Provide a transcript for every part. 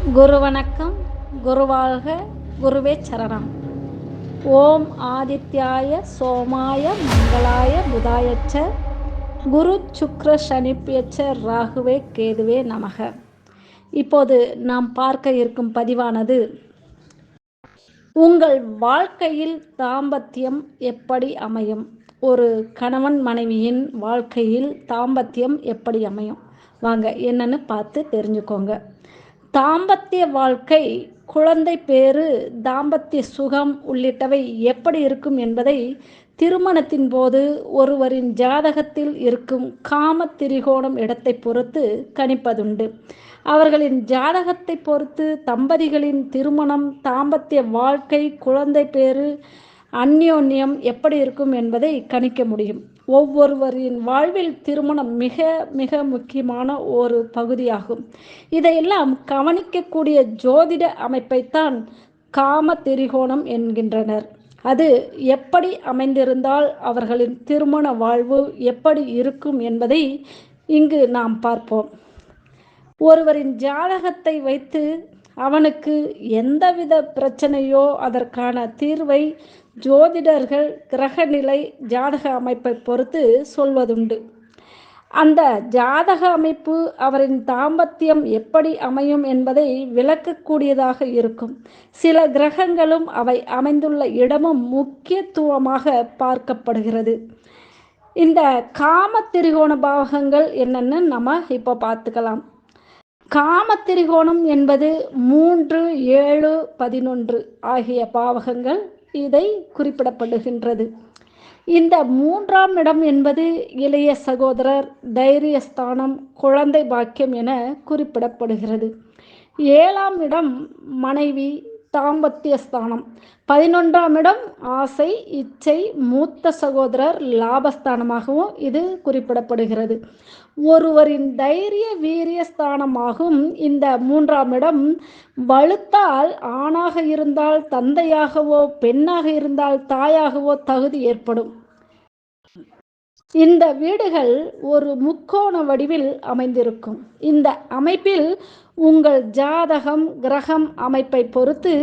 குரு வணக்கம். குருவாழ்க. குருவே சரணம். ஓம் ஆதித்யாய சோமாய மங்களாய புதாயச்ச குரு சுக்ர சனிப்பியச்ச ராகுவே கேதுவே நமக. இப்போது நாம் பார்க்க இருக்கும் பதிவானது, உங்கள் வாழ்க்கையில் தாம்பத்தியம் எப்படி அமையும்? ஒரு கணவன் மனைவியின் வாழ்க்கையில் தாம்பத்தியம் எப்படி அமையும்? வாங்க என்னன்னு பார்த்து தெரிஞ்சுக்கோங்க. தாம்பத்திய வாழ்க்கை, குழந்தை பேறு, தாம்பத்திய சுகம் உள்ளிட்டவை எப்படி இருக்கும் என்பதை திருமணத்தின் போது ஒருவரின் ஜாதகத்தில் இருக்கும் காம திரிகோணம் இடத்தை பொறுத்து கணிப்பதுண்டு. அவர்களின் ஜாதகத்தை பொறுத்து தம்பதிகளின் திருமணம், தாம்பத்திய வாழ்க்கை, குழந்தை பேறு, அந்யோன்யம் எப்படி இருக்கும் என்பதை கணிக்க முடியும். ஒவ்வொருவரின் வாழ்வில் திருமணம் மிக மிக முக்கியமான ஒரு பகுதியாகும். இதையெல்லாம் கவனிக்கக்கூடிய ஜோதிட அமைப்பைத்தான் காம திரிகோணம் என்கின்றனர். அது எப்படி அமைந்திருந்தால் அவர்களின் திருமண வாழ்வு எப்படி இருக்கும் என்பதை இங்கு நாம் பார்ப்போம். ஒருவரின் ஜாதகத்தை வைத்து அவனுக்கு எந்தவித பிரச்சனையோ அதற்கான தீர்வை ஜோதிடர்கள் கிரகநிலை, ஜாதக அமைப்பை பொறுத்து சொல்வதுண்டு. அந்த ஜாதக அமைப்பு அவரின் தாம்பத்தியம் எப்படி அமையும் என்பதை விளக்கக்கூடியதாக இருக்கும். சில கிரகங்களும் அவை அமைந்துள்ள இடமும் முக்கியத்துவமாக பார்க்கப்படுகிறது. இந்த காம திரிகோண பாவகங்கள் என்னென்னு நம்ம இப்போ பார்த்துக்கலாம். காம திரிகோணம் என்பது 3, 7, 11 ஆகிய பாவகங்கள் இதை குறிப்பிடப்படுகின்றது. இந்த 3ஆம் இடம் என்பது இளைய சகோதரர், தைரியஸ்தானம், குழந்தை பாக்கியம் என குறிப்பிடப்படுகிறது. 7ஆம் இடம் மனைவி, தாம்பத்திய ஸ்தானம். 11ஆம் இடம் ஆசை, இச்சை, மூத்த சகோதரர், லாபஸ்தானமாகவும் இது குறிப்பிடப்படுகிறது. ஒருவரின் தைரிய வீரிய ஸ்தானமாகும் இந்த 3ஆம் இடம் வலுத்தால் ஆணாக இருந்தால் தந்தையாகவோ, பெண்ணாக இருந்தால் தாயாகவோ தகுதி ஏற்படும். இந்த வீடுகள் ஒரு முக்கோண வடிவில் அமைந்திருக்கும். இந்த அமைப்பில் உங்கள் ஜாதகம், கிரகம் அமைப்பை பொறுத்து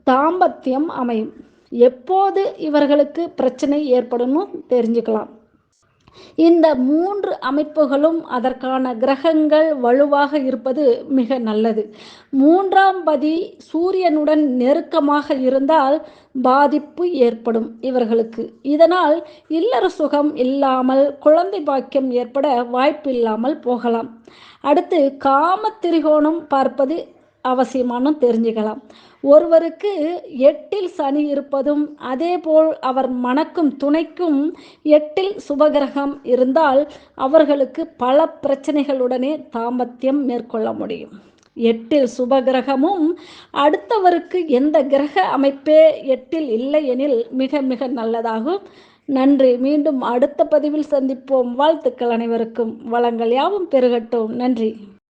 தாம்பத்தியம் அமையும். எப்போது இவர்களுக்கு பிரச்சனை ஏற்படும் தெரிஞ்சுக்கலாம். இந்த 3 அமைப்புகளும் அதற்கான கிரகங்கள் வலுவாக இருப்பது மிக நல்லது. 3ஆம் பதி சூரியனுடன் நெருக்கமாக இருந்தால் பாதிப்பு ஏற்படும் இவர்களுக்கு. இதனால் இல்லற சுகம் இல்லாமல் குழந்தை பாக்கியம் ஏற்பட வாய்ப்பு இல்லாமல் போகலாம். அடுத்து காம திரிகோணம் பார்ப்பது அவசியமான தெரிஞ்சுக்கலாம். ஒருவருக்கு 8இல் சனி இருப்பதும், அதேபோல் அவர் மணக்கும் துணைக்கும் 8இல் சுபகிரகம் இருந்தால் அவர்களுக்கு பல பிரச்சனைகளுடனே தாம்பத்தியம் மேற்கொள்ள முடியும். 8இல் சுபகிரகமும் அடுத்தவருக்கு எந்த கிரக அமைப்பே 8இல் இல்லை எனில் மிக மிக நல்லதாகும். நன்றி. மீண்டும் அடுத்த பதிவில் சந்திப்போம். வாழ்த்துக்கள் அனைவருக்கும். வளங்கள் யாவும் பெருகட்டும். நன்றி.